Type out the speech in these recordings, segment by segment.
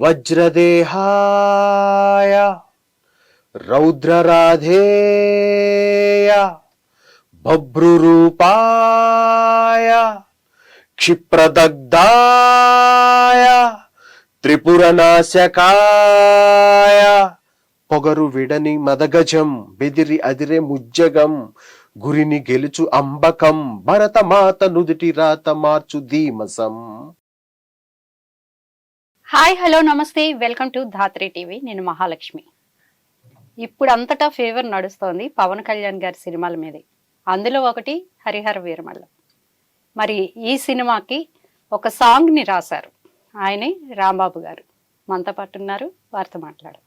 వజ్రదేహాయ రౌద్రరాధేయ భభ్రురూపాయ క్షిప్రదగ్ధాయ త్రిపురనాశకాయ పొగరు విడని మదగజం బెదిరి అదిరే ముజ్జగం గురిని గెలుచు అంబకం భరతమాత నుదుటి రాత మార్చు ధీమసం. హాయ్ హలో నమస్తే, వెల్కమ్ టు ధాత్రి టీవీ. నేను మహాలక్ష్మి. ఇప్పుడు అంతటా ఫేవర్ నడుస్తోంది పవన్ కళ్యాణ్ గారి సినిమాల మీదే. అందులో ఒకటి హరిహర వీరమల్ల. మరి ఈ సినిమాకి ఒక సాంగ్ని రాశారు ఆయనే, రాంబాబు గారు. మనతో పాటు ఉన్నారు, వారితో మాట్లాడారు.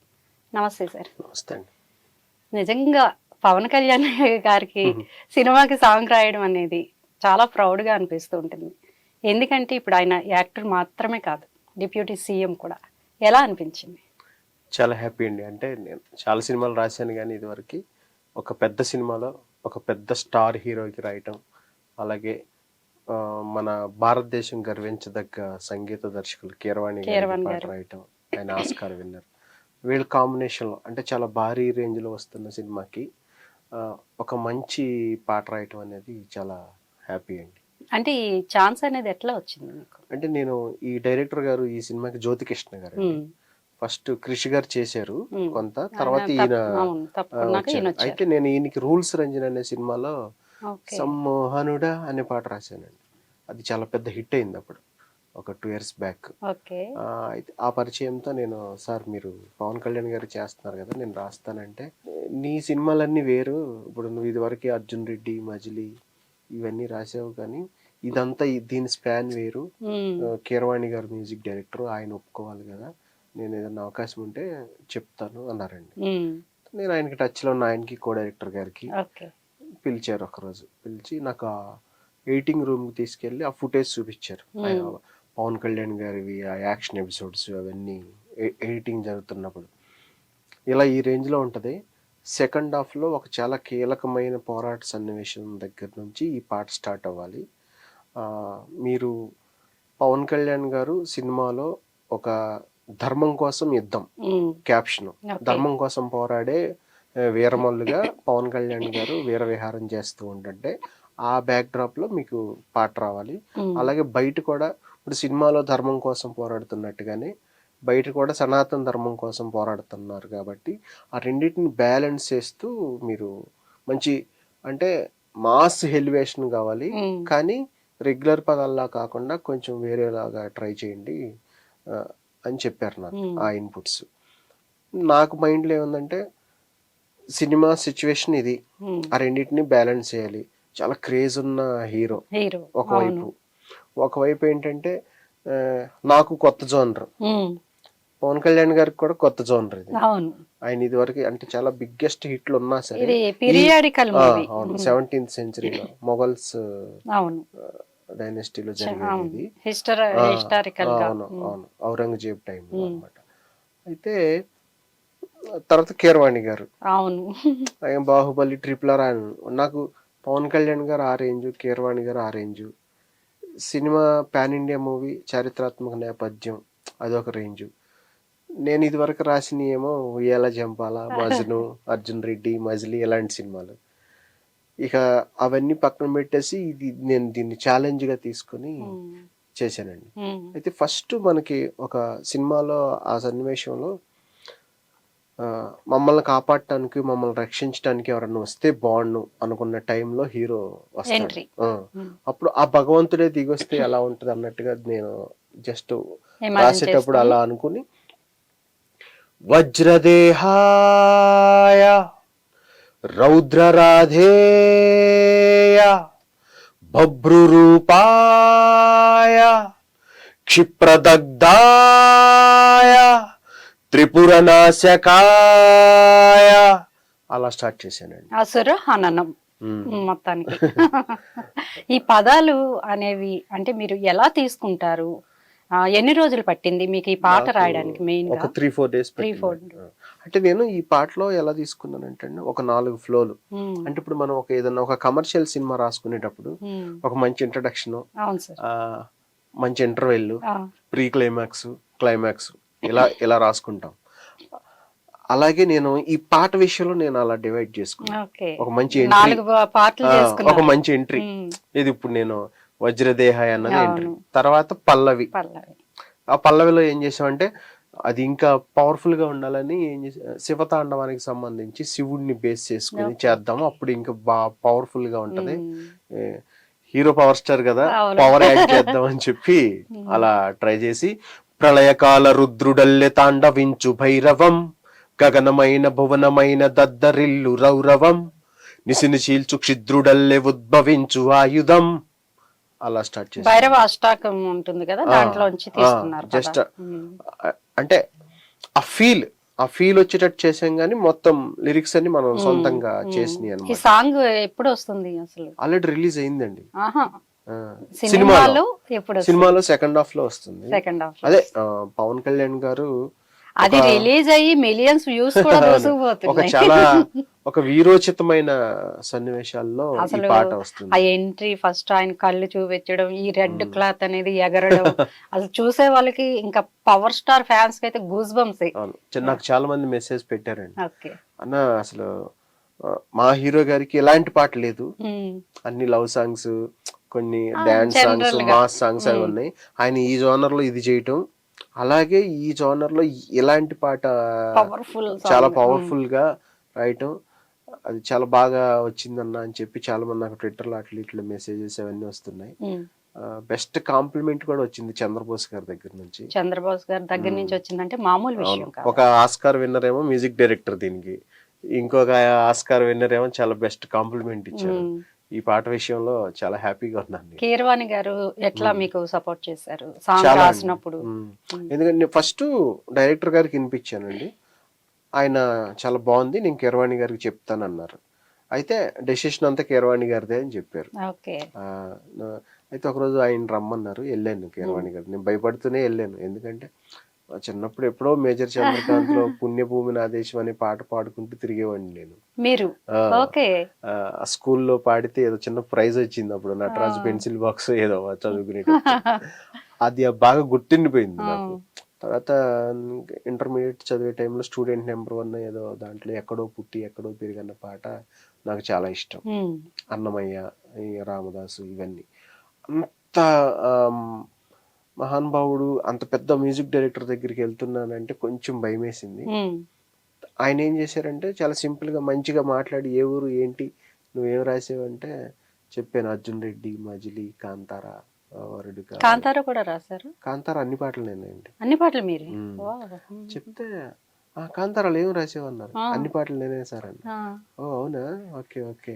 నమస్తే సార్. నమస్తే అండి. నిజంగా పవన్ కళ్యాణ్ గారికి సినిమాకి సాంగ్ రాయడం అనేది చాలా ప్రౌడ్గా అనిపిస్తూ ఉంటుంది. ఎందుకంటే ఇప్పుడు ఆయన యాక్టర్ మాత్రమే కాదు, డిప్యూటీ సీఎం కూడా. ఎలా అనిపించింది? చాలా హ్యాపీ అండి. అంటే నేను చాలా సినిమాలు రాశాను, కానీ ఇదివరకు ఒక పెద్ద సినిమాలో ఒక పెద్ద స్టార్ హీరోకి రాయటం, అలాగే మన భారతదేశం గర్వించదగ్గ సంగీత దర్శకులు కీరవాణి పాట రాయటం, ఆయన ఆస్కార్ విన్నర్. వీళ్ళ కాంబినేషన్లో అంటే చాలా భారీ రేంజ్లో వస్తున్న సినిమాకి ఒక మంచి పాట రాయటం అనేది చాలా హ్యాపీ అండి. అంటే ఈ ఛాన్స్ అనేది ఎట్లా వచ్చింది మీకు? అంటే నేను ఈ డైరెక్టర్ గారు ఈ సినిమాకి జ్యోతికృష్ణ గారు ఫస్ట్ కృషి గారు చేశారు కొంత, తర్వాత ఈయన అయితే నేను ఈయనకి రూల్స్ రంజన్ అనే సినిమాలో సమ్మోహనుడా అనే పాట రాశానండి. అది చాలా పెద్ద హిట్ అయింది అప్పుడు, ఒక 2 years బ్యాక్. అయితే ఆ పరిచయంతో నేను, సార్ మీరు పవన్ కళ్యాణ్ గారు చేస్తున్నారు కదా, నేను రాస్తానంటే, నీ సినిమాలన్నీ వేరు, ఇప్పుడు నువ్వు ఇదివరకు అర్జున్ రెడ్డి, మజిలీ ఇవన్నీ రాసావు, కానీ ఇదంతా దీని స్పాన్ వేరు, కీరవాణి గారు మ్యూజిక్ డైరెక్టర్, ఆయన ఒప్పుకోవాలి కదా, నేను ఏదైనా అవకాశం ఉంటే చెప్తాను అన్నారండి. నేను ఆయనకి టచ్లో ఉన్న ఆయనకి కో డైరెక్టర్ గారికి పిలిచారు. ఒకరోజు పిలిచి నాకు ఆ ఎడిటింగ్ రూమ్కి తీసుకెళ్ళి ఆ ఫుటేజ్ చూపించారు. పవన్ కళ్యాణ్ గారివి ఆ యాక్షన్ ఎపిసోడ్స్ అవన్నీ ఎడిటింగ్ జరుగుతున్నప్పుడు ఇలా ఈ రేంజ్లో ఉంటుంది. సెకండ్ హాఫ్లో ఒక చాలా కీలకమైన పోరాట సన్నివేశం దగ్గర నుంచి ఈ పాట స్టార్ట్ అవ్వాలి. మీరు పవన్ కళ్యాణ్ గారు సినిమాలో ఒక ధర్మం కోసం యుద్ధం క్యాప్షన్, ధర్మం కోసం పోరాడే వీరమల్లుగా పవన్ కళ్యాణ్ గారు వీర విహారం చేస్తూ ఉంటుంటే ఆ బ్యాక్ డ్రాప్ లో మీకు పాట రావాలి. అలాగే బయట కూడా ఇప్పుడు సినిమాలో ధర్మం కోసం పోరాడుతున్నట్టుగానే బయట కూడా సనాతన ధర్మం కోసం పోరాడుతున్నారు కాబట్టి ఆ రెండింటిని బ్యాలెన్స్ చేస్తూ మీరు మంచి అంటే మాస్ ఎలివేషన్ కావాలి, కానీ రెగ్యులర్ పదాల్లా కాకుండా కొంచెం వేరేలాగా ట్రై చేయండి అని చెప్పారు నాకు ఆ ఇన్పుట్స్. నాకు మైండ్లో ఏముందంటే సినిమా సిచ్యువేషన్ ఇది, ఆ రెండింటిని బ్యాలెన్స్ చేయాలి. చాలా క్రేజ్ ఉన్న హీరో ఒకవైపు ఏంటంటే నాకు కొత్త జోనర్, పవన్ కళ్యాణ్ గారికి కూడా కొత్త జోనర్ ఇది. ఆయన ఇది వరకు అంటే చాలా బిగ్గెస్ట్ హిట్లు ఉన్నా సరే, 17th centuryలో మొఘల్స్ డైనెస్టీలో జరిగేది, అవును ఔరంగజేబ్ టైంలో అన్నమాట. అయితే తర్వాత కీరవాణి గారు, బాహుబలి, RRR. నాకు పవన్ కళ్యాణ్ గారు ఆ రేంజ్, కీరవాణి గారు ఆ range. Cinema pan India movie, చారిత్రాత్మక నేపథ్యం, అదొక రేంజ్. నేను ఇది వరకు రాసిన ఏమో ఉయ్యాల జంపాల, మజ్ను, అర్జున్ రెడ్డి, మజిలీ ఇలాంటి సినిమాలు. ఇక అవన్నీ పక్కన పెట్టేసి నేను దీన్ని ఛాలెంజ్ గా తీసుకుని చేశానండి. అయితే ఫస్ట్ మనకి ఒక సినిమాలో ఆ సన్నివేశంలో మమ్మల్ని కాపాడటానికి, మమ్మల్ని రక్షించడానికి ఎవరన్నా వస్తే బాగుండు అనుకున్న టైంలో హీరో వస్తాడు. అప్పుడు ఆ భగవంతుడే దిగొస్తే ఎలా ఉంటది అన్నట్టుగా నేను జస్ట్ రాసేటప్పుడు అలా అనుకుని, వజ్రదేహాయ రౌద్రరాధేయ భభ్రురూపాయ క్షిప్రదగ్ధాయ త్రిపురనాశకాయ అలా స్టార్ట్ చేశానండి. అసుర హననం మొత్తానికి. ఈ పదాలు అనేవి అంటే మీరు ఎలా తీసుకుంటారు? ఎన్ని రోజులు పట్టింది మీకు ఈ పాట రాయడానికి? మెయిన్ ఒక 3-4 days. అంటే నేను ఈ పాటలో ఎలా తీసుకున్నానంటే ఒక 4 ఫ్లోలు. అంటే ఇప్పుడు మనం ఒక ఏదన్నా ఒక కమర్షియల్ సినిమా రాసుకునేటప్పుడు ఒక మంచి ఇంట్రడక్షన్, మంచి ఇంటర్వెల్, ప్రీ క్లైమాక్స్, క్లైమాక్స్ ఇలా ఇలా రాసుకుంటాం. అలాగే నేను ఈ పాట విషయంలో నేను అలా డివైడ్ చేసుకున్నాను. ఓకే. ఒక మంచి ఎంట్రీ, 4 పార్ట్లు ఒక చేసుకున్నారు. మంచి ఎంట్రీ. ఇది ఇప్పుడు నేను వజ్రదేహాయ అన్నది ఎంట్రీ, అవును. తర్వాత పల్లవి. పల్లవి. ఆ పల్లవిలో ఏం చేసామంటే అది ఇంకా పవర్ఫుల్ గా ఉండాలని ఏం చేసా, శివతాండవానికి సంబంధించి శివుడిని బేస్ చేసుకుని చేద్దాము, అప్పుడు ఇంకా బాగా పవర్ఫుల్ గా ఉంటది. హీరో పవర్ స్టార్ కదా, అవును. పవర్ యాడ్ చేద్దాం అని చెప్పి అలా ట్రై చేసి, ప్రళయకాల రుద్రుడల్లె తాండవించు భైరవం, గగనమైన భువనమైన దద్దరిల్లు రౌరవం, నిసిని చీల్చు క్షిద్రుడల్లె ఉద్భవించు ఆయుధం, అలా స్టార్ట్ చేసి భైరవ అష్టాకం ఉంటుంది కదా, దాంట్లోంచి తీసుకున్నారు కదా. జస్ట్ అంటే ఆ ఫీల్ వచ్చేటట్టు చేసాం, గానీ మొత్తం లిరిక్స్ అన్ని మనం సొంతంగా చేసినాయి ఈ అన్నమాట. సాంగ్ ఎప్పుడు వస్తుంది అసలు? ఆల్రెడీ రిలీజ్ అయిందండి. ఆహా. సినిమాలో ఎప్పుడు వస్తుంది? సినిమాలో సెకండ్ హాఫ్ లో వస్తుంది. Second half. అదే పవన్ కళ్యాణ్ గారు అది రిలీజ్ అయ్యి మిలియన్స్ వ్యూస్ కూడా ఒక దూసుకుపోతున్నాయి. చాలా ఒక వీరోచితమైన సన్నివేశాల్లో ఈ అసలు పాట వస్తుంది. ఆ ఎంట్రీ ఫస్ట్ ఆయన కళ్ళు చూపించడం, ఈ రెడ్ క్లాత్ అనేది ఎగరడం, అసలు చూసే వాళ్ళకి ఇంకా పవర్ స్టార్ ఫ్యాన్స్ కి అయితే గూస్ బంప్స్. అవును, నాకు చాలా మంది మెసేజ్ పెట్టారండి, ఓకే అన్న అసలు మా హీరో గారికి ఎలాంటి పాట లేదు, అన్ని లవ్ సాంగ్స్, కొన్ని డాన్స్ సాంగ్స్, మాస్ సాంగ్స్ అవి ఉన్నాయి, ఆయన ఈ జోనర్ లో ఇది చేయటం, అలాగే ఈ జోనర్ లో ఎలాంటి పాట పవర్ఫుల్, చాలా పవర్ఫుల్ గా రాయటం, అది చాలా బాగా వచ్చిందన్న అని చెప్పి చాలా మంది నాకు ట్విట్టర్ లో అట్లా ఇట్లా మెసేజెస్ అవన్నీ వస్తున్నాయి. బెస్ట్ కాంప్లిమెంట్ కూడా వచ్చింది చంద్రబోస్ గారి దగ్గర నుంచి. చంద్రబోస్ గారి దగ్గర నుంచి వచ్చిందంటే మామూలు విషయం కాదు. ఒక ఆస్కార్ విన్నర్ ఏమో మ్యూజిక్ డైరెక్టర్ దీనికి, ఇంకొక ఆస్కార్ విన్నర్ ఏమో చాలా బెస్ట్ కాంప్లిమెంట్ ఇచ్చారు. ఈ పాట విషయంలో చాలా హ్యాపీగా ఉన్నాను. కీరవాణి గారు ఎట్లా మీకు సపోర్ట్ చేశారు సాంగ్ రాసినప్పుడు? ఎందుకంటే ఫస్ట్ డైరెక్టర్ గారికి వినిపించానండి, ఆయన చాలా బాగుంది, నేను కీరవాణి గారికి చెప్తాను అన్నారు. అయితే డెసిషన్ అంతా కీరవాణి గారిదే అని చెప్పారు. అయితే ఒకరోజు ఆయన రమ్మన్నారు, వెళ్ళాను కీరవాణి గారు. నేను భయపడుతూనే వెళ్ళాను, ఎందుకంటే చిన్నప్పుడు ఎప్పుడో మేజర్ చంద్రకాంత్ లో పుణ్యభూమి నా దేశం అనే పాట పాడుకుంటూ తిరిగేవాడిని నేను. మీరు ఆ స్కూల్లో పాడితే ఏదో చిన్న ప్రైజ్ వచ్చింది అప్పుడు, నటరాజు పెన్సిల్ బాక్స్ ఏదో చదువుకునేటప్పుడు. అది బాగా గుర్తుండిపోయింది నాకు. తర్వాత ఇంటర్మీడియట్ చదివే టైంలో స్టూడెంట్ నెంబర్ 1 ఏదో దాంట్లో ఎక్కడో పుట్టి ఎక్కడో పెరిగన్న పాట నాకు చాలా ఇష్టం. అన్నమయ్య, రామదాసు, ఇవన్నీ అంత మహానుభావుడు, అంత పెద్ద మ్యూజిక్ డైరెక్టర్ దగ్గరికి వెళ్తున్నానంటే కొంచెం భయం వేసింది. ఆయన ఏం చేశారంటే చాలా సింపుల్ గా మంచిగా మాట్లాడి, ఏ ఊరు ఏంటి నువ్వేం రాసావంటే చెప్పాను, అర్జున్ రెడ్డి, మజిలీ, కాంతారా, కాంతారా కూడా రాశారు. కాంతారా అన్ని పాటలు నేనండి. అన్ని పాటలు మీరే చెప్తే కాంతారాలు ఏం రాసేవన్నారు, అన్ని పాటలు నేనే సార్ అన్న. ఓ అవునా, ఓకే ఓకే,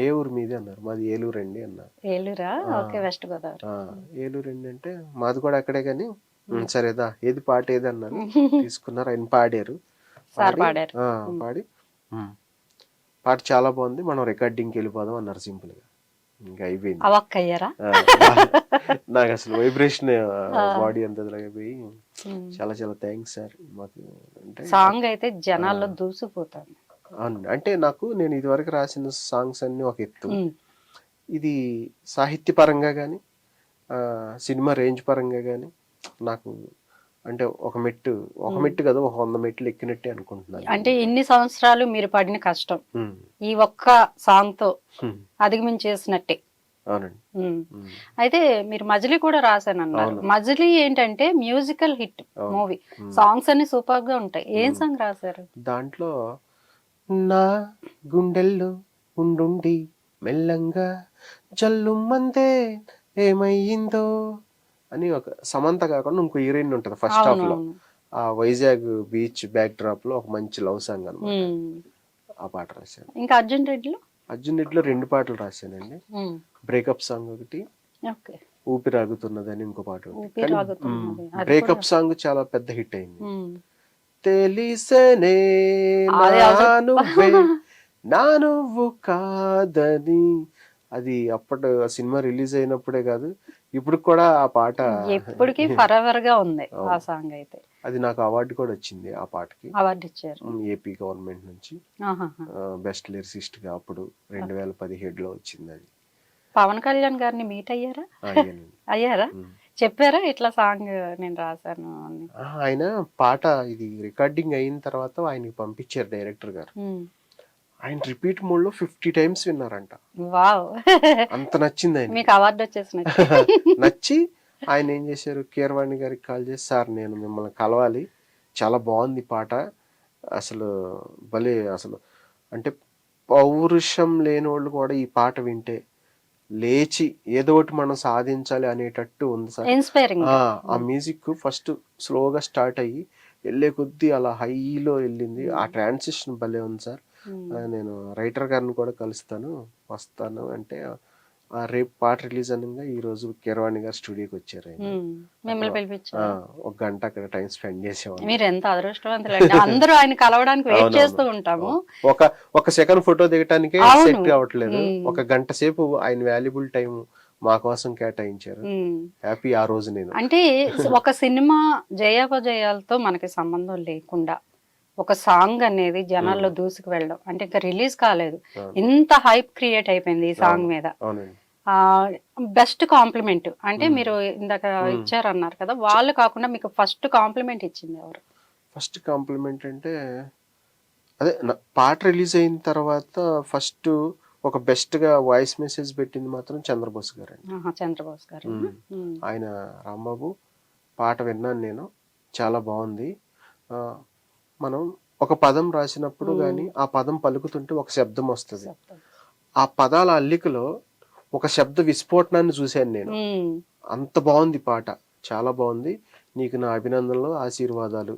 ఏ ఊరు మీది అన్నారు. మాది ఏలూరు అండి అన్నారు. ఏలూరా? Okay, west Godavari. ఏలూరు అండి అంటే మాది కూడా అక్కడే, కానీ సరేదా ఏది పాట ఏది అన్నారు. తీసుకున్నారు, ఆయన పాడారు. పాడి పాట చాలా బాగుంది, మనం రికార్డింగ్కి వెళ్ళిపోదాం అన్నారు సింపుల్ గా. ఇంకా అయిపోయింది. నాకు అసలు వైబ్రేషన్ బాడీ అంతా పోయి, చాలా చాలా థ్యాంక్స్ సార్ మాకు అంటే. సాంగ్ అయితే జనాల్లో దూసిపోతాను. అవును, అంటే నేను ఇదివరకు రాసిన సాంగ్స్ అన్ని ఒక ఎత్తు, ఇది సాహిత్య పరంగా కానీ సినిమా రేంజ్ పరంగా కానీ నాకు అంటే ఒక మెట్టు కదా, ఒక 100 మెట్లు ఎక్కినట్టే అనుకుంటున్నాను. అంటే ఇన్ని సంవత్సరాలు మీరు పడిన కష్టం ఈ ఒక్క సాంగ్ తో అధిగమించేసినట్టే. అవునండి. అయితే మీరు మజిలీ కూడా రాశానన్నారు. మజిలీ ఏంటంటే మ్యూజికల్ హిట్ మూవీ, సాంగ్స్ అన్ని సూపర్ గా ఉంటాయి. ఏం సాంగ్ రాశారు దాంట్లో? నా గుండెల్లో ఉండుండి మెల్లంగా జల్లుమ్మందే ఏమయ్యిందో అని ఒక సమంత కాకుండా ఇంకో హీరోయిన్ ఉంటుంది ఫస్ట్ హాఫ్ లో, ఆ వైజాగ్ బీచ్ బ్యాక్ డ్రాప్ లో ఒక మంచి లవ్ సాంగ్ అనమాట, ఆ పాట రాశాను. ఇంకా అర్జున్ రెడ్డిలో 2 పాటలు రాశానండి. బ్రేకప్ సాంగ్ ఒకటి, ఊపిరాగుతున్నదని ఇంకో పాట. బ్రేకప్ సాంగ్ చాలా పెద్ద హిట్ అయింది. తెలిసనే నా నువ్వు కాదని, అది అప్పటి సినిమా రిలీజ్ అయినప్పుడే కాదు, ఇప్పుడు కూడా ఆ పాట ఎప్పటికీ ఫరెవర్ గా ఉంది ఆ సాంగ్. అయితే అది నాకు అవార్డు కూడా వచ్చింది, ఆ పాటకి అవార్డు ఇచ్చారు ఏపీ గవర్నమెంట్ నుంచి, బెస్ట్ లిరిసిస్ట్ గా అప్పుడు 2017లో వచ్చింది అది. పవన్ కళ్యాణ్ గారిని మీట్ అయ్యారా? అయ్యారా? చెప్పారా ఇట్లా సాంగ్ నేను రాశాను అని? ఆయన పాట ఇది రికార్డింగ్ అయిన తర్వాత ఆయనకి పంపించారు డైరెక్టర్ గారు. ఆయన రిపీట్ మోడ్ లో 50 టైమ్స్ విన్నారంట. వావ్! అంత నచ్చింది ఆయన. మీకు అవార్డు వచ్చేసినట్టు. నచ్చి ఆయన ఏం చేశారు, కీరవాణి గారికి కాల్ చేసి, సార్ నేను మిమ్మల్ని కలవాలి, చాలా బాగుంది పాట, అసలు భలే, అసలు అంటే పౌరుషం లేని వాళ్ళు కూడా ఈ పాట వింటే లేచి ఏదో ఒకటి మనం సాధించాలి అనేటట్టు ఉంది సార్. ఇన్స్పైరింగ్. ఆ మ్యూజిక్ ఫస్ట్ స్లోగా స్టార్ట్ అయ్యి వెళ్ళే కొద్దీ అలా హైలో వెళ్ళింది. ఆ ట్రాన్సిషన్ భలే ఉంది సార్. నేను రైటర్ గారిని కూడా కలుస్తాను, వస్తాను అంటే రేపు పాట రిలీజ్ అనగా ఈ రోజు కీరవాణి గారు స్టూడియోకి వచ్చారు. మిమ్మల్ని పిలిపించారు. ఒక గంట అక్కడ టైం స్పెండ్ చేసేవాళ్ళు. మీరు ఎంత అదృష్టవంతులండి. అందరూ ఆయన కలవడానికి వెయిట్ చేస్తూ ఉంటాము. ఒక సెకండ్ ఫోటో దిగటానికి సెట్ కావట్లేదు, ఒక గంట సేపు ఆయన వాల్యుబుల్ టైం మా కోసం కేటాయించారు. హ్యాపీ ఆ రోజు నేను. అంటే ఒక సినిమా జయాపజయాలతో మనకి సంబంధం లేకుండా ఒక సాంగ్ అనేది జనాల్లో దూసుకు వెళ్ళడం అంటే ఇంకా రిలీజ్ కాలేదు, ఇంత హైప్ క్రియేట్ అయిపోయింది ఈ సాంగ్ మీద. బెస్ట్ కాంప్లిమెంట్ అంటే మీరు ఇందాక ఇచ్చారన్నారు కదా, వాళ్ళు కాకుండా మీకు ఫస్ట్ కాంప్లిమెంట్ ఇచ్చింది ఎవరు? ఫస్ట్ కాంప్లిమెంట్ అంటే అదే పాట రిలీజ్ అయిన తర్వాత ఫస్ట్ ఒక బెస్ట్ గా వాయిస్ మెసేజ్ పెట్టింది మాత్రం చంద్రబోస్ గారు అండి. చంద్రబోస్ గారు. ఆయన, రాంబాబు పాట విన్నాను నేను, చాలా బాగుంది, మనం ఒక పదం రాసినప్పుడు గాని ఆ పదం పలుకుతుంటే ఒక శబ్దం వస్తుంది, ఆ పదాల అల్లికలో ఒక శబ్ద విస్ఫోటనాన్ని చూశాను నేను. అంత బాగుంది పాట, చాలా బాగుంది, నీకు నా అభినందనలు, ఆశీర్వాదాలు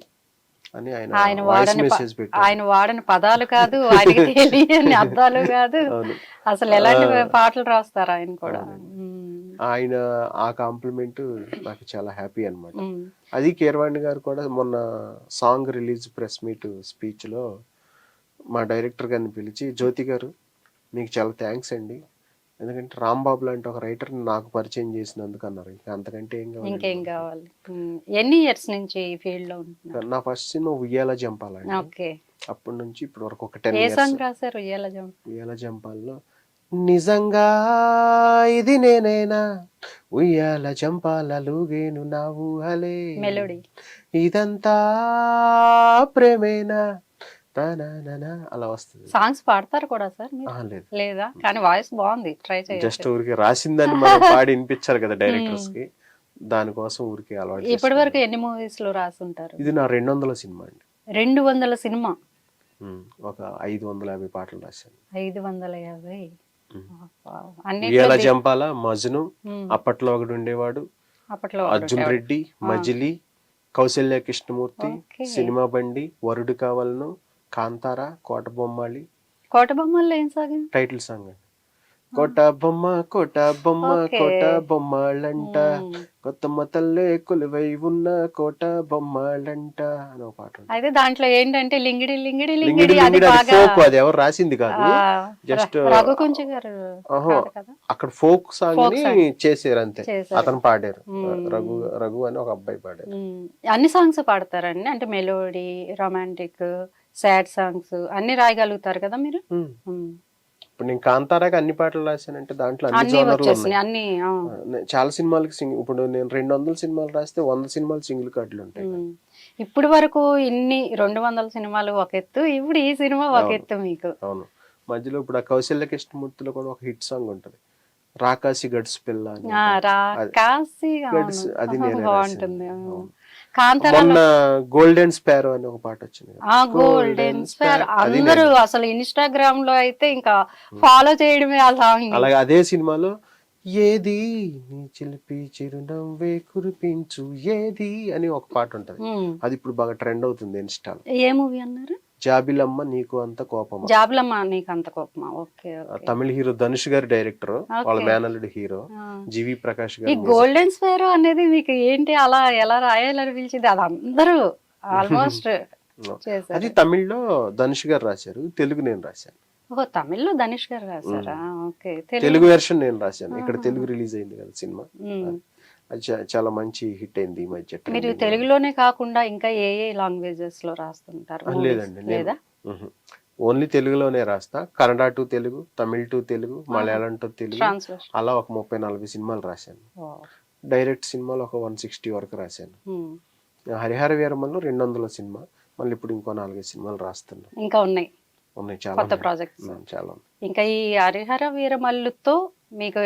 అని ఆయన వాయిస్ మెసేజ్ పెట్టారు. ఆయన వాడని పదాలు కాదు, ఆయనకి తెలియని అర్థాలు కాదు, అసలు ఎలాంటి పాటలు రాస్తారు ఆయన కూడా. ఆయన ఆ కాంప్లిమెంట్ నాకు చాలా హ్యాపీ అన్నమాట. అది కీరవాణి గారు కూడా మొన్న song release press meet speech లో మా డైరెక్టర్ గారిని పిలిచి, జ్యోతి గారు మీకు చాలా థ్యాంక్స్ అండి, ఎందుకంటే రాంబాబు లాంటి ఒక రైటర్ నాకు పరిచయం చేసినందుకు అన్నారు. ఇంకా అంతకంటే ఇంకేం కావాలి. ఎన్ని ఇయర్స్ నుంచి ఈ ఫీల్డ్ లో ఉంటున్నారు? నా ఫస్ట్ సినిమా ఉయ్యాల జంపాలండి. ఓకే. అప్పటి నుంచి ఇప్పటి వరకు ఒక 10 ఏ years. సాంగ్ రాశారు ఉయ్యాల జంపాల్లో? నిజంగా ఇది నేనేనా, ఉయ్యాల జంపాలలుగేను నా ఊహలే, మెలోడీ, ఇదంతా ప్రేమేనా, అలా వస్తుంది. సాంగ్స్ పాడతారు కూడా సార్? లేదు. లేదా? కానీ వాయిస్ బాగుంది, ట్రై చేయండి. జస్ట్ ఊరికి రాసిందని మనం పాడి వినిపించారు కదా డైరెక్టర్స్ కి, దానికోసం ఊరికి అలవాటు. ఇప్పటి వరకు ఎన్ని మూవీస్ లో రాసుంటారు? ఇది నా 200వ సినిమా అండి. 200 సినిమా? ఒక 550 పాటలు రాశాను. 550? ఉయ్యాల జంపాల, మజ్ను, అప్పట్లో ఒకడు ఉండేవాడు, అప్పట్లో అర్జున్ రెడ్డి, మజిలీ, కౌశల్య కృష్ణమూర్తి, సినిమా బండి, వరుడు కావాలను, కాంతారా, కోట బొమ్మాలి. కోట బొమ్మల్లో ఏం సాంగ్? టైటిల్ సాంగ్ అండి. కోట బొమ్మ కోట బొమ్మ కోట బొమ్మలంట, కొత్తమ్మ తల్లే కొలువై ఉన్న కోట బొమ్మలంట అని ఒక పాట. అయితే దాంట్లో ఏంటంటే లింగిడి లింగిడి లింగిడి అది అది ఎవరు రాసింది కాదు, జస్ట్ రఘుకుంచ గారు అక్కడ ఫోక్ సాంగ్ ని చేసారు అంతే, అతను పాడారు, రఘు అని ఒక అబ్బాయి పాడారు. అన్ని సాంగ్స్ పాడతారండి? అంటే మెలోడీ, రొమాంటిక్, సాడ్ సాంగ్స్ అన్ని రాయగలుగుతారు కదా మీరు? ఇప్పుడు నేను కాంతారాకి అన్ని పాటలు రాశానంటే దాంట్లో అన్ని జోనర్లు ఉన్నాయి. చాలా సినిమాలకి ఇప్పుడు నేను 200 సినిమాలు రాస్తే 100 సినిమాలు సింగిల్ కార్డులు ఉంటాయి. ఇప్పుడు వరకు ఇన్ని 200 సినిమాలు ఒక ఎత్తు, ఇప్పుడు ఈ సినిమా ఒక ఎత్తు మీకు. అవును. మధ్యలో ఇప్పుడు ఆ కౌశల్య కృష్ణమూర్తిలో కూడా ఒక హిట్ సాంగ్ ఉంటది, రాకాసి గడ్స్ పిల్ల అని. అది బాగుంటుంది. మొన్న గోల్డెన్ స్పారో అని ఒక పాట వచ్చింది. గోల్డెన్ స్పారో అందరూ అసలు ఇన్స్టాగ్రామ్ లో అయితే ఇంకా ఫాలో చేయడమే ఆ సాంగ్. అలాగే అదే సినిమాలో ఏది నీ చిలిపి చిరునవ్వే కురిపించు ఏది అని ఒక పాట ఉంటది, అది ఇప్పుడు బాగా ట్రెండ్ అవుతుంది ఇన్స్టాలో. ఏ మూవీ అన్నారు? జాబిలమ్మ నీకు అంత కోపమా. జాబిలమ్మ నీకు అంత కోపమా. ఓకే. తమిళ హీరో ధనుష్ గారి డైరెక్టర్, వాళ్ళ మేనల్లుడు హీరో జీవి ప్రకాష్ గారు. ఈ గోల్డెన్ స్పారో అనేది మీకు ఏంటి అలా ఎలా రాయాలనిపించింది? అది అందరూ ఆల్మోస్ట్ అది తమిళ్లో ధనుష్ గారు రాశారు, తెలుగు నేను రాశాను. ఓహో, తమిళ్లో ధనుష్ గారు రాశారా? ఓకే. తెలుగు వెర్షన్ నేను రాశాను, ఇక్కడ తెలుగు రిలీజ్ అయింది కదా సినిమా, అది చాలా మంచి హిట్ అయింది ఈ మధ్య. మీరు తెలుగులోనే కాకుండా ఇంకా ఏ లాంగ్వేజెస్ లో రాస్తుంటారు? లేదండి, లేదా ఓన్లీ తెలుగులోనే రాస్తా. Kannada to Telugu, Tamil to Telugu, Malayalam to Telugu, అలా ఒక 30-40 సినిమాలు రాశాను. డైరెక్ట్ సినిమాలు ఒక 160 వరకు రాశాను. హరిహర వీరమల్లు 200 సినిమా, మళ్ళీ ఇప్పుడు ఇంకో 4-5 సినిమాలు రాస్తున్నాను. ఇంకా ఉన్నాయి చాలా కొత్త ప్రాజెక్ట్స్. చాలా. ఇంకా ఈ హరిహర వీరమల్లుతో మీకు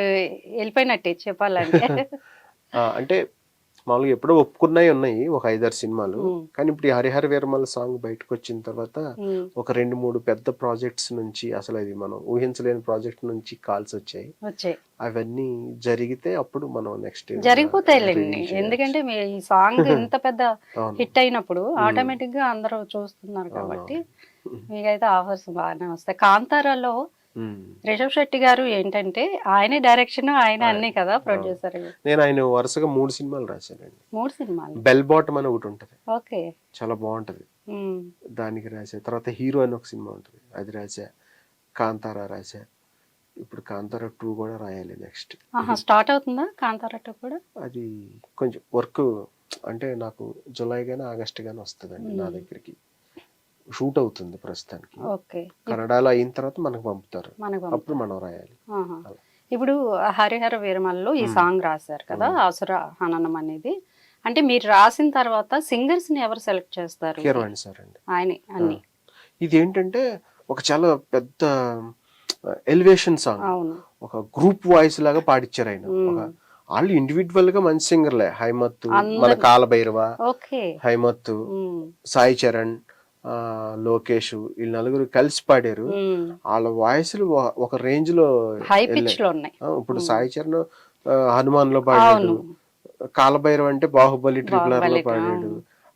వెళ్ళిపోయినట్టే చెప్పాలంటే. అంటే మామూలుగా ఎప్పుడో ఒప్పుకున్నాయి ఉన్నాయి ఒక 5-6 సినిమాలు, కానీ ఇప్పుడు ఈ హరిహర వీరమల్లు సాంగ్ బయటకు వచ్చిన తర్వాత ఒక 2-3 పెద్ద ప్రాజెక్ట్స్ నుంచి, అసలు అది మనం ఊహించలేని ప్రాజెక్ట్ నుంచి కాల్స్ వచ్చాయి. అవన్నీ జరిగితే అప్పుడు మనం నెక్స్ట్ జరిగిపోతాయిలేండి. ఎందుకంటే మీ ఈ సాంగ్ ఇంత పెద్ద హిట్ అయినప్పుడు ఆటోమేటిక్ గా అందరూ చూస్తున్నారు కాబట్టి మీకైతే ఆఫర్స్ బాగానే వస్తాయి. కాంతారాలో రిషబ్ శెట్టి గారు ఏంటంటే ఆయనే డైరెక్షన్, ఆయన అన్ని కదా ప్రొడ్యూసర్. నేను ఆయన వరుసగా 3 సినిమాలు రాశానండి. 3 సినిమాలు. బెల్ బాటమ్ అని ఒకటి ఉంటది, ఓకే, చాలా బాగుంటది, దానికి రాసా. తర్వాత హీరో అని ఒక సినిమా ఉంటది, అది రాసా. కాంతారా రాసా. ఇప్పుడు కాంతారా 2 కూడా రాయాలి నెక్స్ట్. స్టార్ట్ అవుతుందా కాంతారా 2 కూడా? అది కొంచెం వర్క్, అంటే నాకు జూలై గానీ ఆగస్ట్ గానీ వస్తుందండి నా దగ్గరికి. షూట్ అవుతుంది ప్రస్తుతానికి. కన్నడలో అయిన తర్వాత మనకు పంపుతారు, అప్పుడు మనం రాయాలి. ఇప్పుడు హరిహర వీరమల్లు ఈ సాంగ్ రాశారు కదా, అసుర హననం అనేది. అంటే మీరు రాసిన తర్వాత సింగర్స్ ని ఎవరు సెలెక్ట్ చేస్తారు? కీరవాణి సార్ అండి, ఆయనే అన్ని. ఇది ఏంటంటే ఒక చాలా పెద్ద ఎలివేషన్ సాంగ్, ఒక గ్రూప్ వాయిస్ లాగా పాడిచ్చారు ఆయన. ఒక వాళ్ళు ఇండివిజువల్ గా మంచి సింగర్లే, హైమత్తు, మన కాలభైరవ, హైమత్తు, సాయి చరణ్, లోకేష్, వీళ్ళు 4 కలిసి పాడారు. వాళ్ళ వాయిస్లు ఒక రేంజ్ లో ఉన్నాయి. ఇప్పుడు సాయి చరణ్ హనుమాన్ లో పాడాడు, కాలభైరవ్ అంటే బాహుబలి ట్రిపులర్ లో పాడాడు,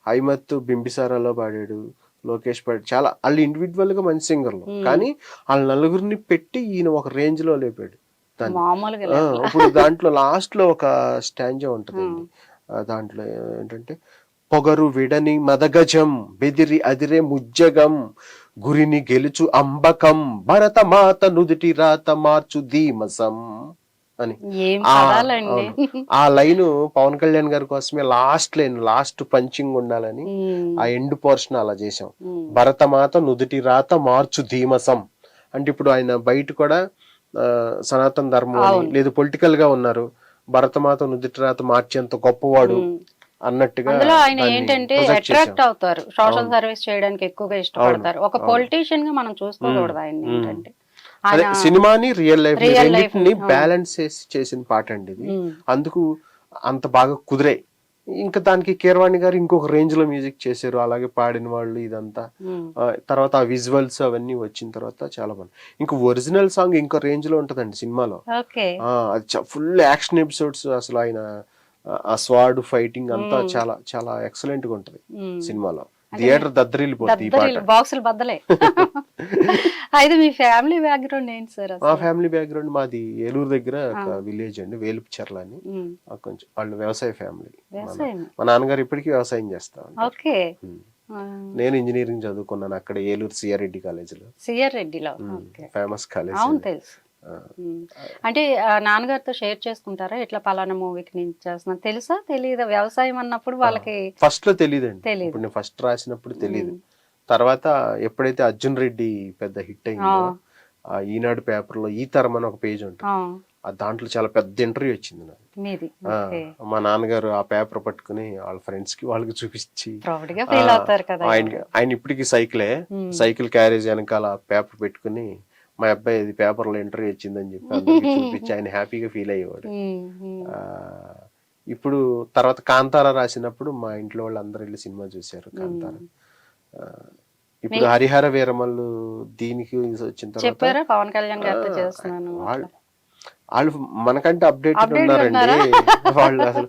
హైమత్తు బింబిసారాలో పాడాడు, లోకేష్ పాడాడు. చాలా వాళ్ళు ఇండివిజువల్ గా మంచి సింగర్లు, కానీ వాళ్ళ 4 పెట్టి ఈయన ఒక రేంజ్ లో లేపాడు. ఇప్పుడు దాంట్లో లాస్ట్ లో ఒక స్టాంజా ఉంటదండి, దాంట్లో ఏంటంటే పొగరు విడని మదగజం, బెదిరి అదిరే ముజ్జగం, గురిని గెలుచు అంబకం, భరత మాత నుదుటి రాత మార్చు ధీమసం అని. ఆ లైన్ పవన్ కళ్యాణ్ గారి కోసమే లాస్ట్ లైన్, లాస్ట్ పంచింగ్ ఉండాలని ఆ ఎండ్ పోర్షన్ అలా చేసాం. భరత మాత నుదుటి రాత మార్చు ధీమసం అంటే ఇప్పుడు ఆయన బయట కూడా సనాతన ధర్మం లేదు పొలిటికల్ గా ఉన్నారు, భరతమాత నుదుటి రాత మార్చేంత గొప్పవాడు అన్నట్టుగా. అందులో ఆయన ఏంటంటే అట్రాక్ట్ అవుతారు, సోషల్ సర్వీస్ చేయడానికి ఎక్కువగా ఇష్టపడతారు. ఒక పొలిటీషియన్ గా మనం చూసుకోకూడదు ఆయన. ఏంటంటే సినిమాని రియల్ లైఫ్ రెండింటిని బ్యాలెన్స్ చేసిన పాట అండి ఇది, అందుకు అంత బాగా కుదిరాయి. ఇంకా దానికి కీరవాణి గారు ఇంకొక రేంజ్ లో మ్యూజిక్ చేశారు, అలాగే పాడిన వాళ్ళు ఇదంతా. తర్వాత ఆ విజువల్స్ అవన్నీ వచ్చిన తర్వాత చాలా బాగుంది. ఇంకా ఒరిజినల్ సాంగ్ ఇంకో రేంజ్ లో ఉంటదండి సినిమాలో. అది ఫుల్ యాక్షన్ ఎపిసోడ్స్, అసలు ఆయన ఆ స్వాడ్ ఫైటింగ్ అంతా చాలా చాలా ఎక్సలెంట్ గా ఉంటది సినిమాలో. థియేటర్ దద్దరిల్లిపోతుంది ఈ పాట. బాక్సులు బద్దలే. అయితే మీ ఫ్యామిలీ బ్యాక్గ్రౌండ్ ఏంటి సార్? మా ఫ్యామిలీ బ్యాక్గ్రౌండ్ మాది ఏలూరు దగ్గర ఒక విలేజ్ అండి, వేలుపుచెర్ల అని. కొంచెం వాళ్ళు వ్యవసాయ ఫ్యామిలీ. మా నాన్నగారు ఇప్పటికీ వ్యవసాయం చేస్తారు. నేను ఇంజనీరింగ్ చదువుకున్నాను అక్కడ ఏలూరు సిఆర్రెడ్డి కాలేజీలో. సిఆర్రెడ్డిలో ఫేమస్ కాలేజ్. అంటే నాన్నగారితో షేర్ చేసుకుంటారా, ఇట్లా పలానా మూవీకి నేను చేస్తున్నా, తెలుసా తెలీదా? వ్యవసాయం అన్నప్పుడు వాళ్ళకి ఫస్ట్ లో తెలియదండి, ఇప్పుడు నేను ఫస్ట్ రాసినప్పుడు తెలియదు. తర్వాత ఎప్పుడైతే అర్జున్ రెడ్డి పెద్ద హిట్ అయిందో, ఆ ఈనాడు పేపర్ లో ఈ తరం అని ఒక పేజ్ ఉంటుంది, ఆ దాంట్లో చాలా పెద్ద ఇంటర్వ్యూ వచ్చింది నాకు. మా నాన్నగారు ఆ పేపర్ పట్టుకుని వాళ్ళ ఫ్రెండ్స్ కి వాళ్ళకి చూపించి, ఆయన ఇప్పటికి సైకిల్ క్యారేజ్ వెనకాల పేపర్ పెట్టుకుని, మా అబ్బాయి ఇది పేపర్ లో ఇంటర్వ్యూ వచ్చిందని చెప్పి అందరికి చూపించి ఆయన హ్యాపీగా ఫీల్ అయ్యేవాడు. ఇప్పుడు తర్వాత కాంతారా రాసినప్పుడు మా ఇంట్లో వాళ్ళు అందరూ వెళ్ళి సినిమా చూశారు కాంతారా. ఇప్పుడు హరిహర వీరమల్లు దీనికి వచ్చిన తర్వాత పవన్ కళ్యాణ్ గారితో చేస్తున్నాను, వాళ్ళు మనకంటే అప్డేటెడ్ ఉన్నారండి. వాళ్ళు అసలు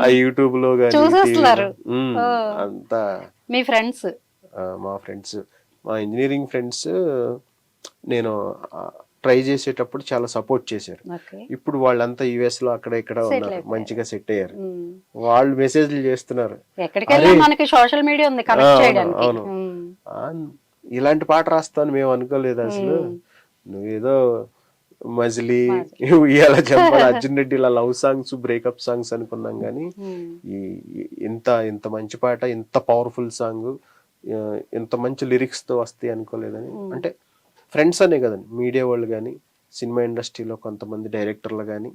ఆ యూట్యూబ్ లో అంతా. మీ ఫ్రెండ్స్? మా ఫ్రెండ్స్, మా ఇంజనీరింగ్ ఫ్రెండ్స్ నేను ట్రై చేసేటప్పుడు చాలా సపోర్ట్ చేశారు. ఇప్పుడు వాళ్ళంతా యుఎస్ లో అక్కడ ఇక్కడ ఉన్నారు, మంచిగా సెట్ అయ్యారు. వాళ్ళు మెసేజ్లు చేస్తున్నారు, సోషల్ మీడియా ఉంది. అవును, ఇలాంటి పాట రాస్తాను మేము అనుకోలేదు అసలు, నువ్వేదో మజిలీ ఇలా చెప్పాలి, అర్జున్ రెడ్డి ఇలా లవ్ సాంగ్స్ బ్రేకప్ సాంగ్స్ అనుకున్నాం కానీ ఇంత మంచి పాట, ఇంత పవర్ఫుల్ సాంగ్, ఇంత మంచి లిరిక్స్ తో వస్తాయి అనుకోలేదని. అంటే ఫ్రెండ్స్ అనే కదండి, మీడియా వాళ్ళు కానీ, సినిమా ఇండస్ట్రీలో కొంతమంది డైరెక్టర్లు కానీ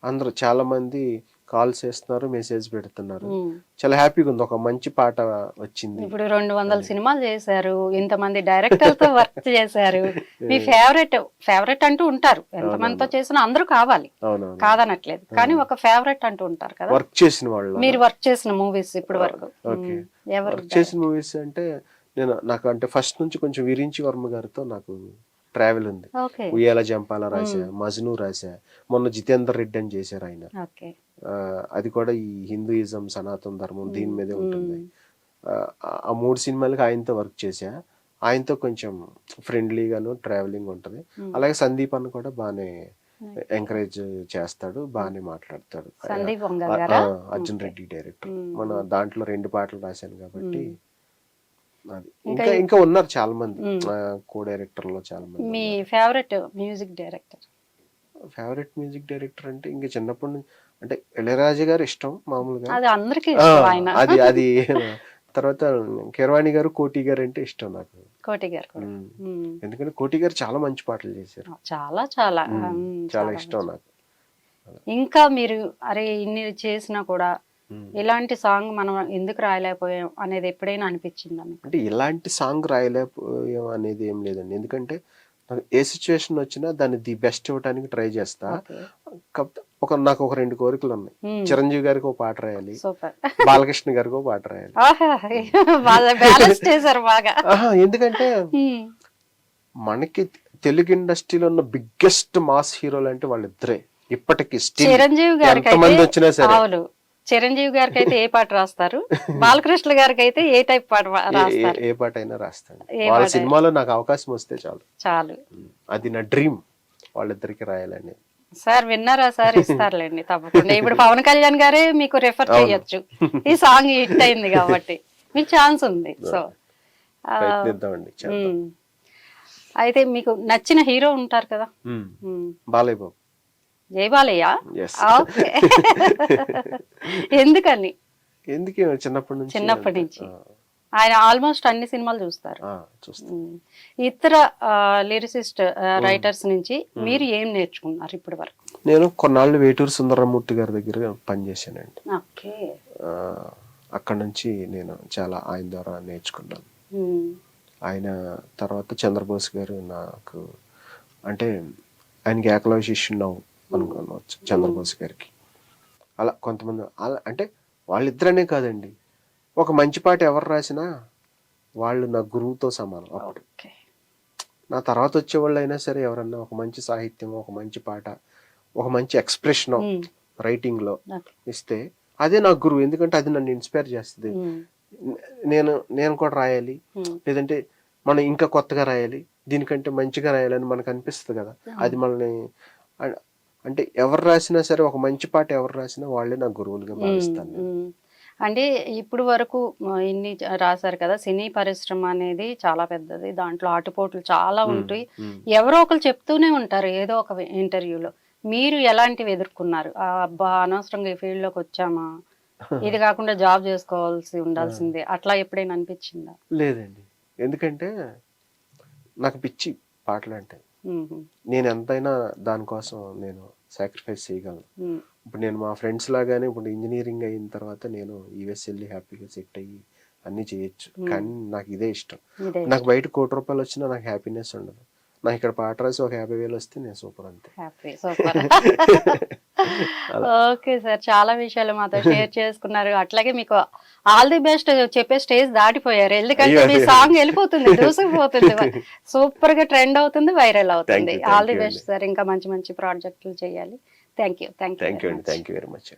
అందరూ చాలా మంది కాల్స్ చేస్తున్నారు, మెసేజ్ పెడుతున్నారు. ఉమ్. చాలా హ్యాపీగా ఉంది, ఒక మంచి పాట వచ్చింది. ఇప్పుడు 200 సినిమాలు చేశారు, ఇంతమంది డైరెక్టర్లతో వర్క్ చేశారు. మీ ఫేవరెట్ అంటూ ఉంటారు, ఎంతమందితో చేసినా అందరూ కావాలి, అవునవును, కాదనట్లేదు, కానీ ఒక ఫేవరెట్ అంటూ ఉంటారు కదా. వర్క్ చేసిన వాళ్ళు, మీరు వర్క్ చేసిన మూవీస్ ఇప్పుడు వరకు ఓకే, ఎవరు వర్క్ చేసిన మూవీస్ అంటే నాకు అంటే ఫస్ట్ నుంచి కొంచెం విరించి వర్మ గారితో నాకు ట్రావెల్ ఉంది. ఓకే ఉయ్యాల జంపాల రాసా, మజ్ను రాసా, మొన్న జితేందర్ రెడ్డి అని చేశారు ఆయన. ఓకే అది కూడా ఈ హిందూయిజం, సనాతన ధర్మం దీని మీదే ఉంటుంది. ఆ 3 సినిమాలకి ఆయనతో వర్క్ చేశా. ఆయనతో కొంచెం ఫ్రెండ్లీగాను ట్రావెలింగ్ ఉంటుంది. అలాగే సందీప్ అన్న కూడా బాగానే ఎంకరేజ్ చేస్తాడు, బాగానే మాట్లాడతాడు. సందీప్ వంగ గారా? అర్జున్ రెడ్డి డైరెక్టర్. మన దాంట్లో 2 పాటలు రాశాను కాబట్టి అది. ఇంకా ఉన్నారు చాలా మంది కో డైరెక్టర్లో చాలా మంది. మీ favourite music director? Favourite music director అంటే ఇంకా చిన్నప్పటి నుంచి అంటే ఇళయరాజా గారు ఇష్టం మామూలుగా, అది అందరికీ ఇష్టం ఆయన. అది తర్వాత కీరవాణి గారు, కోటి గారు అంటే ఇష్టం నాకు. కోటి గారు కూడా. ఎందుకంటే కోటి గారు చాలా మంచి పాటలు చేశారు, చాలా చాలా చాలా ఇష్టం నాకు. ఇంకా మీరు అరే ఇన్ని చేసినా కూడా ఇలాంటి సాంగ్ మనం ఎందుకు రాయలేకపోయాం అనేది ఎప్పుడైనా అనిపించిందా మీకు? అంటే ఇలాంటి సాంగ్ రాయలేకపోయాం అనేది ఏం లేదండి, ఎందుకంటే నాకు ఏ సిచ్యువేషన్ వచ్చినా దాన్ని ది బెస్ట్ ఇవ్వడానికి ట్రై చేస్తా. నాకు ఒక 2 కోరికలు ఉన్నాయి. చిరంజీవి గారికి ఒక పాట రాయాలి, బాలకృష్ణ గారికి ఒక పాట రాయాలి. ఎందుకంటే మనకి తెలుగు ఇండస్ట్రీలో ఉన్న బిగ్గెస్ట్ మాస్ హీరోలు అంటే వాళ్ళిద్దరే ఇప్పటికి. చిరంజీవి గారికి ఎంతమంది వచ్చినా సరే, చిరంజీవి గారికి అయితే ఏ పాట రాస్తారు, బాలకృష్ణ గారికి అయితే ఏ టైప్ పాట రాస్తారు? ఏ పాట అయినా రాస్తాను. వాళ్ళ సినిమాలో నాకు అవకాశం వస్తే చాలు చాలు, అది నా డ్రీమ్ వాళ్ళిద్దరికి రాయాలని. సార్ విన్నారా సార్? ఇస్తారులేండి తప్పకుండా. ఇప్పుడు పవన్ కళ్యాణ్ గారే మీకు రెఫర్ చేయొచ్చు, ఈ సాంగ్ హిట్ అయింది కాబట్టి మీకు ఛాన్స్ ఉంది. సో అయితే మీకు నచ్చిన హీరో ఉంటారు కదా? బాలయ్య బాబు. జై బాలయ్య. ఎందుకని? చిన్నప్పటి నుంచి ఆయన ఆల్మోస్ట్ అన్ని సినిమాలు చూస్తారు. ఇతర లిరిసిస్ట్ రైటర్స్ నుంచి మీరు ఏం నేర్చుకున్నారు ఇప్పటి వరకు? నేను కొన్నాళ్ళు వేటూరు సుందరమూర్తి గారి దగ్గర పనిచేశానండి. అక్కడ నుంచి నేను చాలా ఆయన ద్వారా నేర్చుకున్నాను. ఆయన తర్వాత చంద్రబోస్ గారు నాకు అంటే ఆయనకి ఏకలవ్య శిష్యుడు అనుకోవచ్చు, చంద్రబోస్ గారికి. అలా కొంతమంది అలా అంటే వాళ్ళిద్దరనే కాదండి, ఒక మంచి పాట ఎవరు రాసినా వాళ్ళు నా గురువుతో సమానం. అప్పుడు నా తర్వాత వచ్చేవాళ్ళు అయినా సరే ఎవరన్నా ఒక మంచి సాహిత్యం, ఒక మంచి పాట, ఒక మంచి ఎక్స్ప్రెషన్ రైటింగ్ లో ఇస్తే అదే నా గురువు. ఎందుకంటే అది నన్ను ఇన్స్పైర్ చేస్తుంది. నేను కూడా రాయాలి, లేదంటే మనం ఇంకా కొత్తగా రాయాలి, దీనికంటే మంచిగా రాయాలని మనకు అనిపిస్తుంది కదా. అది మనల్ని అంటే ఎవరు రాసినా సరే, ఒక మంచి పాట ఎవరు రాసినా వాళ్ళే నా గురువులుగా భావిస్తాను. అంటే ఇప్పుడు వరకు ఇన్ని రాశారు కదా, సినీ పరిశ్రమ అనేది చాలా పెద్దది, దాంట్లో ఆటుపోట్లు చాలా ఉంటాయి, ఎవరో ఒకరు చెప్తూనే ఉంటారు ఏదో ఒక ఇంటర్వ్యూలో. మీరు ఎలాంటివి ఎదుర్కొన్నారు? అబ్బా అనవసరంగా ఈ ఫీల్డ్ లోకి వచ్చామా, ఇది కాకుండా జాబ్ చేసుకోవాల్సి ఉండాల్సిందే, అట్లా ఎప్పుడైనా అనిపించిందా? లేదండి, ఎందుకంటే నాకు పిచ్చి పాటలు అంటే. నేను ఎంతైనా దానికోసం నేను సాక్రిఫైస్ చేయగలను. ఇప్పుడు నేను మా ఫ్రెండ్స్ లాగానే ఇప్పుడు ఇంజనీరింగ్ అయిన తర్వాత నేను యూఎస్ వెళ్ళి హ్యాపీగా సెట్ అయ్యి అన్ని చేయొచ్చు, కానీ నాకు ఇదే ఇష్టం. నాకు బయట ₹1,00,00,000 వచ్చినా నాకు హ్యాపీనెస్ ఉండదు. నాకు ఇక్కడ పాట రాసి ఒక 50,000 వస్తే నేను సూపర్, అంతే. ఓకే సార్, చాలా విషయాలు మాతో షేర్ చేసుకున్నారు. అట్లాగే మీకు ఆల్ ది బెస్ట్ చెప్పే స్టేజ్ దాటిపోయారు, ఎందుకంటే మీ సాంగ్ వెళ్ళిపోతుంది, దూసుకుపోతుంది, సూపర్ గా ట్రెండ్ అవుతుంది, వైరల్ అవుతుంది. ఆల్ ది బెస్ట్ సార్, ఇంకా మంచి మంచి ప్రాజెక్టులు చేయాలి. Thank you very much.